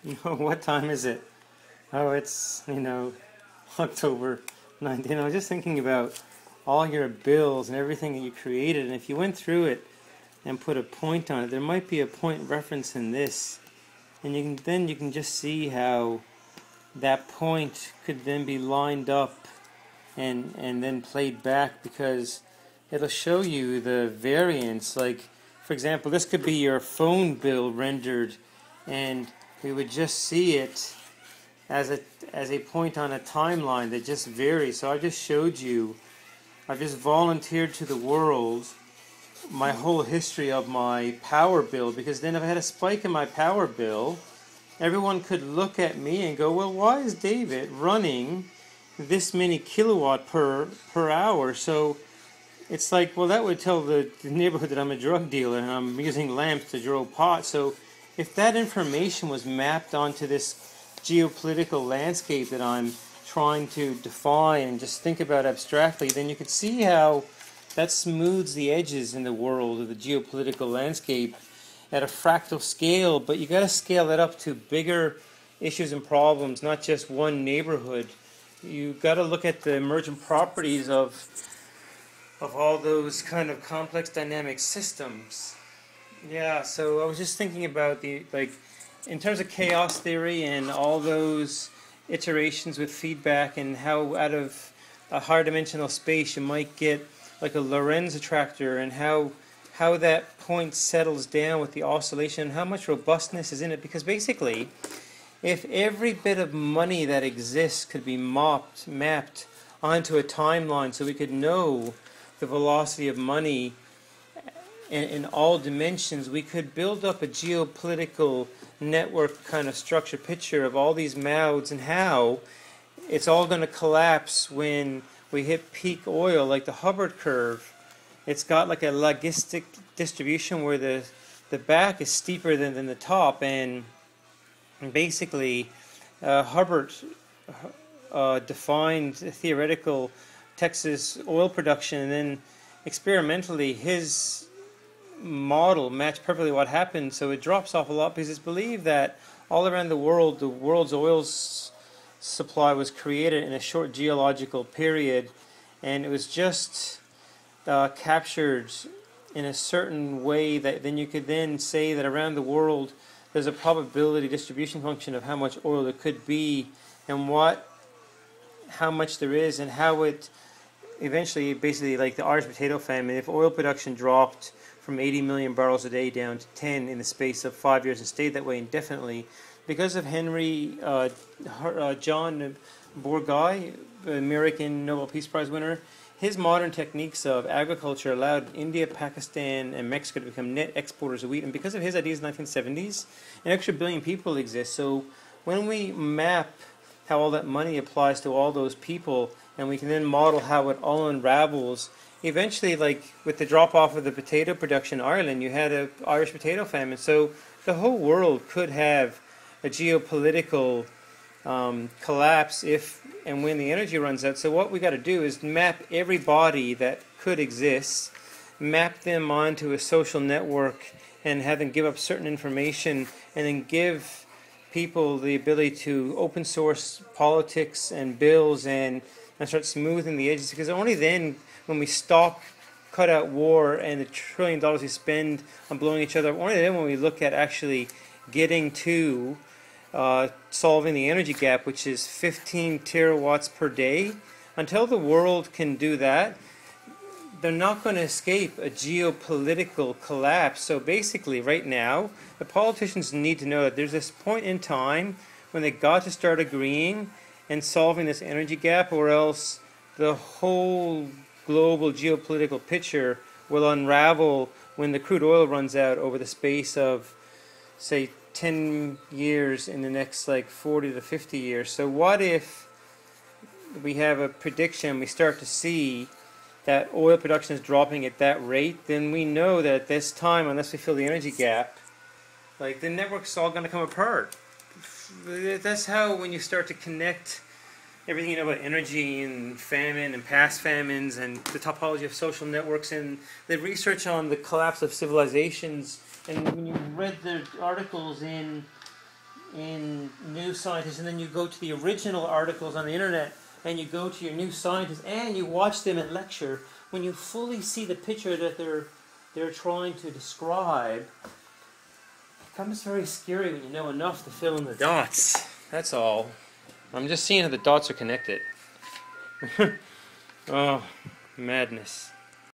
What time is it? Oh, it's, October 9th. I was just thinking about all your bills and everything that you created, and if you went through it and put a point on it, there might be a point reference in this, and you can just see how that point could then be lined up and then played back, because it'll show you the variance. Like, for example, this could be your phone bill rendered, and we would just see it as a point on a timeline that just varies. So I just showed you, I've just volunteered to the world my whole history of my power bill, because then if I had a spike in my power bill, everyone could look at me and go, well, why is David running this many kilowatt per hour? So it's like, well, that would tell the neighborhood that I'm a drug dealer and I'm using lamps to grow pot. So if that information was mapped onto this geopolitical landscape that I'm trying to define and just think about abstractly, then you could see how that smooths the edges in the world of the geopolitical landscape at a fractal scale. But you got to scale it up to bigger issues and problems, not just one neighborhood. You got to look at the emergent properties of all those kind of complex dynamic systems. Yeah, so I was just thinking about in terms of chaos theory and all those iterations with feedback, and how out of a higher dimensional space you might get like a Lorentz attractor, and how that point settles down with the oscillation and how much robustness is in it. Because basically, if every bit of money that exists could be mapped onto a timeline, so we could know the velocity of money in all dimensions, we could build up a geopolitical network kind of structure picture of all these modes and how it's all going to collapse when we hit peak oil, like the Hubbard curve. It's got like a logistic distribution where the back is steeper than the top, and basically Hubbard defined theoretical Texas oil production, and then experimentally his model matched perfectly what happened. So it drops off a lot because it's believed that all around the world's oil supply was created in a short geological period, and it was just captured in a certain way that then you could then say that around the world there's a probability distribution function of how much oil there could be, and how much there is, and how it eventually, basically like the Irish potato famine, if oil production dropped from 80 million barrels a day down to 10 in the space of 5 years and stayed that way indefinitely, because of John Bourgaï, American Nobel Peace Prize winner, his modern techniques of agriculture allowed India, Pakistan, and Mexico to become net exporters of wheat. And because of his ideas in the 1970s, an extra billion people exist. So when we map how all that money applies to all those people, and we can then model how it all unravels, eventually, like with the drop-off of the potato production in Ireland, you had an Irish potato famine. So the whole world could have a geopolitical collapse if and when the energy runs out. So what we got to do is map everybody that could exist, map them onto a social network, and have them give up certain information, and then give people the ability to open source politics and bills, and start smoothing the edges. Because only then, when we stop, cut out war and the $1 trillion we spend on blowing each other up, only then when we look at actually getting to solving the energy gap, which is 15 terawatts per day. Until the world can do that, they're not going to escape a geopolitical collapse. So basically, right now, the politicians need to know that there's this point in time when they got to start agreeing and solving this energy gap, or else the whole global geopolitical picture will unravel when the crude oil runs out over the space of, say, 10 years in the next 40 to 50 years. So what if we have a prediction, we start to see that oil production is dropping at that rate? Then we know that at this time, unless we fill the energy gap, the network's all going to come apart. That's how, when you start to connect everything you know about energy and famine and past famines and the topology of social networks and the research on the collapse of civilizations, and when you read the articles in in New Scientist, and then you go to the original articles on the internet, and you go to your New Scientist, and you watch them in lecture, when you fully see the picture that they're trying to describe, it becomes very scary when you know enough to fill in the dots. That's all. I'm just seeing how the dots are connected. Oh, madness.